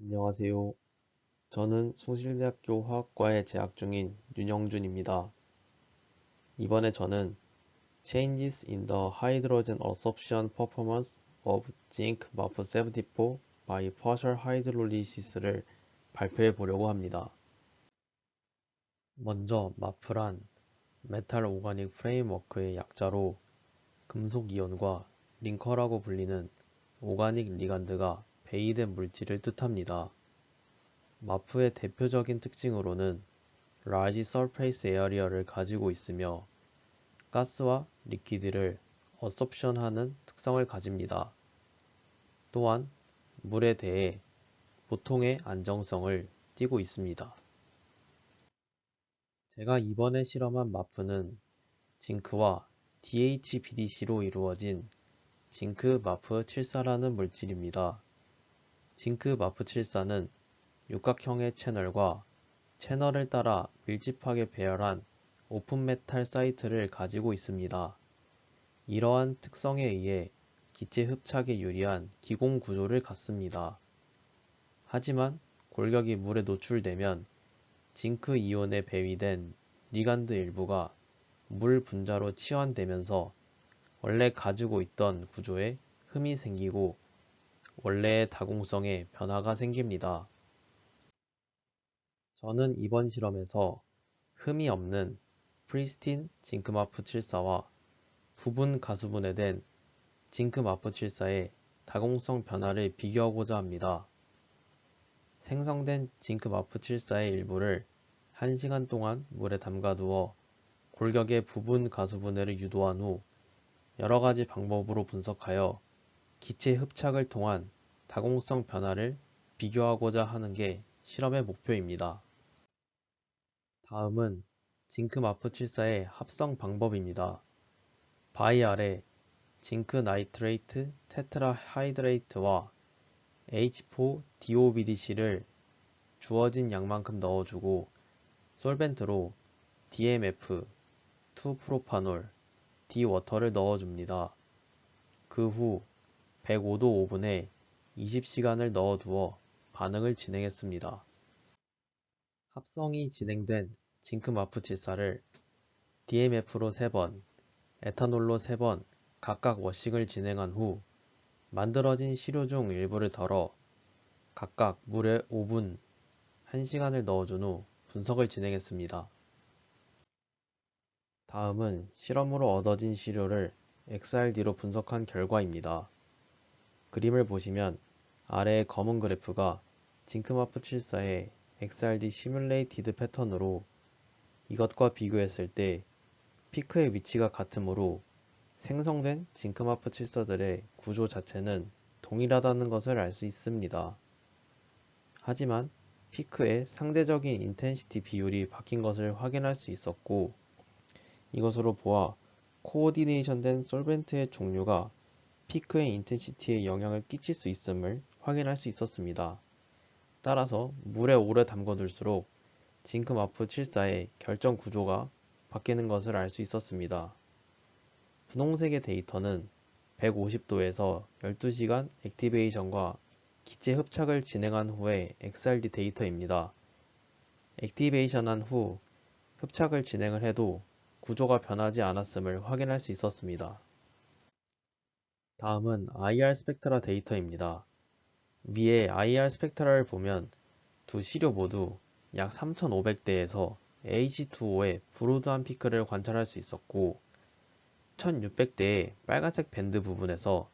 안녕하세요. 저는 숭실대학교 화학과에 재학 중인 윤영준입니다. 이번에 저는 Changes in the Hydrogen Absorption Performance of Zinc MAP74 by Partial Hydrolysis를 발표해 보려고 합니다. 먼저 MAP란 메탈 오가닉 프레임워크의 약자로 금속 이온과 링커라고 불리는 오가닉 리간드가 배이된 물질을 뜻합니다. 마프의 대표적인 특징으로는 large surface area를 가지고 있으며 가스와 리퀴드를 어섭션하는 특성을 가집니다. 또한 물에 대해 보통의 안정성을 띠고 있습니다. 제가 이번에 실험한 마프는 징크와 DHBDC로 이루어진 징크 마프 74라는 물질입니다. 징크 마프 74는 육각형의 채널과 채널을 따라 밀집하게 배열한 오픈메탈 사이트를 가지고 있습니다. 이러한 특성에 의해 기체 흡착에 유리한 기공 구조를 갖습니다. 하지만 골격이 물에 노출되면 징크 이온에 배위된 리간드 일부가 물 분자로 치환되면서 원래 가지고 있던 구조에 흠이 생기고 원래의 다공성에 변화가 생깁니다. 저는 이번 실험에서 흠이 없는 프리스틴 징크마프 74와 부분 가수분해된 징크마프 74의 다공성 변화를 비교하고자 합니다. 생성된 징크마프 74의 일부를 1시간 동안 물에 담가두어 골격의 부분 가수분해를 유도한 후 여러가지 방법으로 분석하여 기체 흡착을 통한 다공성 변화를 비교하고자 하는 게 실험의 목표입니다. 다음은 징크마프74의 합성 방법입니다. 바위 아래 징크 나이트레이트 테트라하이드레이트와 H4DOBDC를 주어진 양만큼 넣어주고 솔벤트로 DMF, 2프로파놀, D워터를 넣어줍니다. 그 후 105도 오븐에 20시간을 넣어두어 반응을 진행했습니다. 합성이 진행된 징크마프74를 DMF로 3번, 에탄올로 3번 각각 워싱을 진행한 후 만들어진 시료 중 일부를 덜어 각각 물에 5분, 1시간을 넣어준 후 분석을 진행했습니다. 다음은 실험으로 얻어진 시료를 XRD로 분석한 결과입니다. 그림을 보시면 아래의 검은 그래프가 징크마프74의 XRD 시뮬레이티드 패턴으로 이것과 비교했을 때 피크의 위치가 같으므로 생성된 징크마프 74들의 구조 자체는 동일하다는 것을 알 수 있습니다. 하지만 피크의 상대적인 인텐시티 비율이 바뀐 것을 확인할 수 있었고 이것으로 보아 코오디네이션된 솔벤트의 종류가 피크의 인텐시티에 영향을 끼칠 수 있음을 확인할 수 있었습니다. 따라서 물에 오래 담궈둘수록 징크마프 74의 결정 구조가 바뀌는 것을 알 수 있었습니다. 분홍색의 데이터는 150도에서 12시간 액티베이션과 기체 흡착을 진행한 후의 XRD 데이터입니다. 액티베이션한 후 흡착을 진행을 해도 구조가 변하지 않았음을 확인할 수 있었습니다. 다음은 IR 스펙트라 데이터입니다. 위에 IR 스펙트라를 보면 두 시료 모두 약 3500대에서 H2O의 브로드한 피크를 관찰할 수 있었고 1600대의 빨간색 밴드 부분에서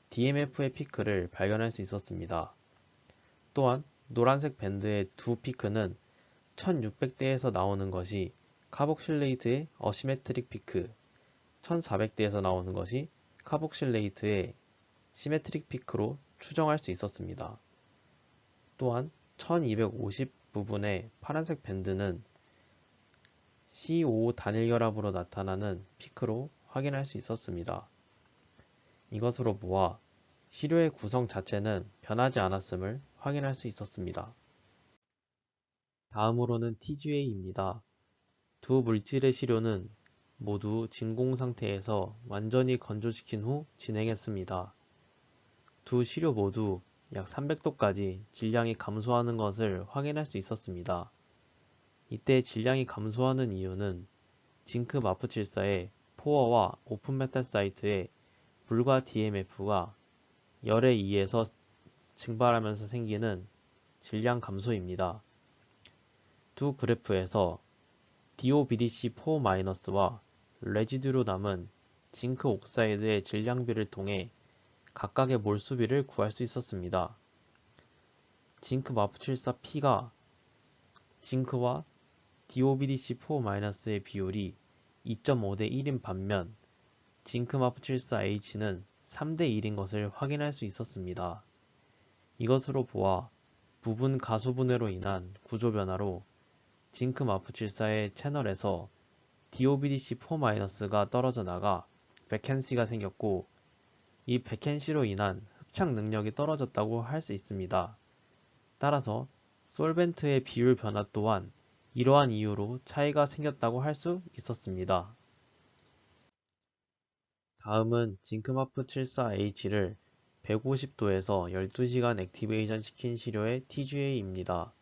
DMF의 피크를 발견할 수 있었습니다. 또한 노란색 밴드의 두 피크는 1600대에서 나오는 것이 카복실레이트의 어시메트릭 피크, 1400대에서 나오는 것이 카복실레이트의 시메트릭 피크로 추정할 수 있었습니다. 또한 1250 부분의 파란색 밴드는 CO 단일 결합으로 나타나는 피크로 확인할 수 있었습니다. 이것으로 보아 시료의 구성 자체는 변하지 않았음을 확인할 수 있었습니다. 다음으로는 TGA입니다. 두 물질의 시료는 모두 진공 상태에서 완전히 건조시킨 후 진행했습니다. 두 시료 모두 약 300도까지 질량이 감소하는 것을 확인할 수 있었습니다. 이때 질량이 감소하는 이유는 징크 마프74의 포어와 오픈메탈 사이트의 불과 DMF가 열에 의해서 증발하면서 생기는 질량 감소입니다. 두 그래프에서 DOBDC4-와 레지듀로 남은 징크 옥사이드의 질량비를 통해 각각의 몰수비를 구할 수 있었습니다. 징크 마프74P가 징크와 DOBDC4-의 비율이 2.5대 1인 반면 징크 마프74H는 3대 1인 것을 확인할 수 있었습니다. 이것으로 보아 부분 가수분해로 인한 구조 변화로 징크 마프74의 채널에서 DOBDC4-가 떨어져 나가 베켄시가 생겼고, 이 베켄시로 인한 흡착 능력이 떨어졌다고 할 수 있습니다. 따라서 솔벤트의 비율 변화 또한 이러한 이유로 차이가 생겼다고 할 수 있었습니다. 다음은 징크마프74H를 150도에서 12시간 액티베이션 시킨 시료의 TGA입니다.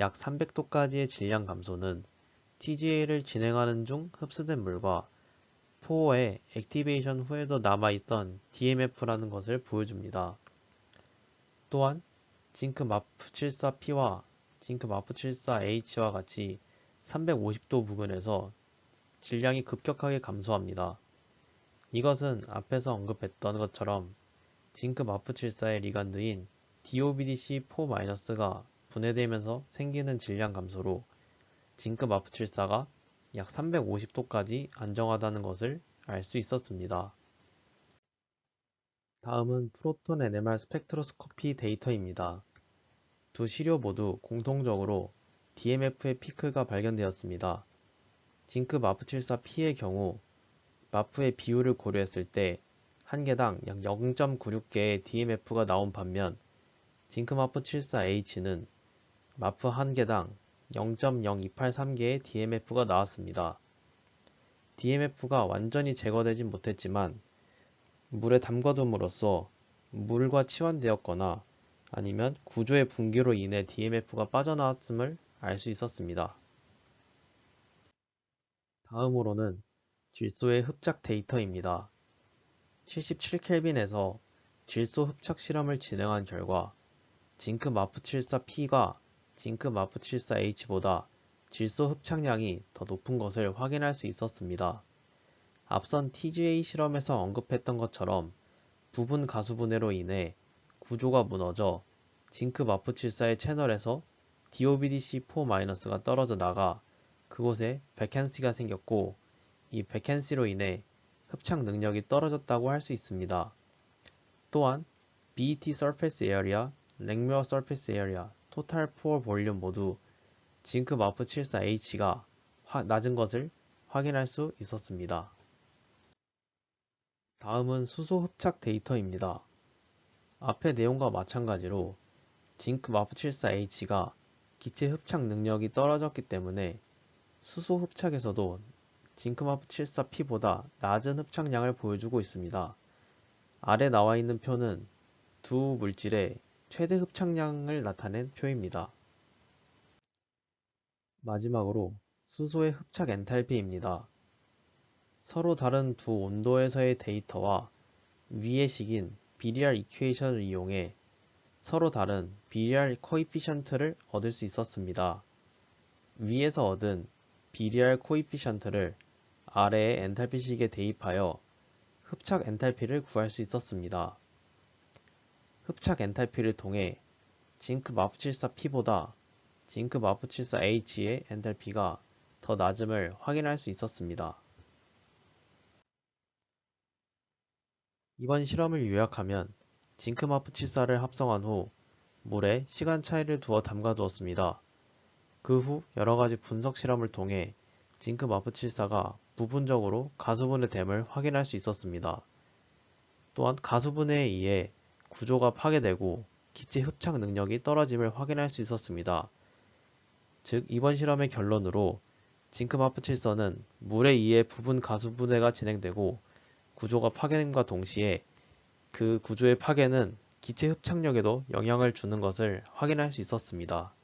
약 300도까지의 질량 감소는 TGA를 진행하는 중 흡수된 물과 포어의 액티베이션 후에도 남아있던 DMF라는 것을 보여줍니다. 또한 징크마프74P와 징크마프74H와 같이 350도 부근에서 질량이 급격하게 감소합니다. 이것은 앞에서 언급했던 것처럼 징크마프74의 리간드인 DOBDC4-가 분해되면서 생기는 질량 감소로 징크마프74가 약 350도까지 안정하다는 것을 알 수 있었습니다. 다음은 프로톤 NMR 스펙트로스코피 데이터입니다. 두 시료 모두 공통적으로 DMF의 피크가 발견되었습니다. 징크 마프74P의 경우 마프의 비율을 고려했을 때 한 개당 약 0.96개의 DMF가 나온 반면 징크 마프74H는 마프 한 개당 0.0283개의 DMF가 나왔습니다. DMF가 완전히 제거되진 못했지만 물에 담가둠으로써 물과 치환되었거나 아니면 구조의 붕괴로 인해 DMF가 빠져나왔음을 알 수 있었습니다. 다음으로는 질소의 흡착 데이터입니다. 77켈빈에서 질소 흡착 실험을 진행한 결과 징크 마프74P가 징크 마프74H보다 질소 흡착량이 더 높은 것을 확인할 수 있었습니다. 앞선 TGA 실험에서 언급했던 것처럼 부분 가수분해로 인해 구조가 무너져 징크 마프74의 채널에서 DOBDC4-가 떨어져 나가 그곳에 베켄시가 생겼고, 이 베켄시로 인해 흡착 능력이 떨어졌다고 할 수 있습니다. 또한 BET Surface Area, 랭뮤어 Surface Area, Total Pore Volume 모두 징크 마프74H가 낮은 것을 확인할 수 있었습니다. 다음은 수소 흡착 데이터입니다. 앞의 내용과 마찬가지로 징크 마프74H가 기체 흡착 능력이 떨어졌기 때문에 수소 흡착에서도 징크 마프74P보다 낮은 흡착량을 보여주고 있습니다. 아래 나와 있는 표는 두 물질의 최대 흡착량을 나타낸 표입니다. 마지막으로 수소의 흡착 엔탈피입니다. 서로 다른 두 온도에서의 데이터와 위의 식인 BDR 이퀘이션을 이용해 서로 다른 BDR 코이피션트를 얻을 수 있었습니다. 위에서 얻은 BDR 코이피션트를 아래의 엔탈피식에 대입하여 흡착 엔탈피를 구할 수 있었습니다. 흡착 엔탈피를 통해 징크 마프74P보다 징크 마프74H의 엔탈피가 더 낮음을 확인할 수 있었습니다. 이번 실험을 요약하면 징크 마프74를 합성한 후 물에 시간 차이를 두어 담가 두었습니다. 그 후 여러가지 분석 실험을 통해 징크 마프74가 부분적으로 가수분해됨을 확인할 수 있었습니다. 또한 가수분해에 의해 구조가 파괴되고 기체 흡착 능력이 떨어짐을 확인할 수 있었습니다. 즉 이번 실험의 결론으로 징크 마프74는 물에 의해 부분 가수분해가 진행되고 구조가 파괴됨과 동시에 그 구조의 파괴는 기체 흡착력에도 영향을 주는 것을 확인할 수 있었습니다.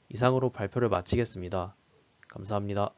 이상으로 발표를 마치겠습니다. 감사합니다.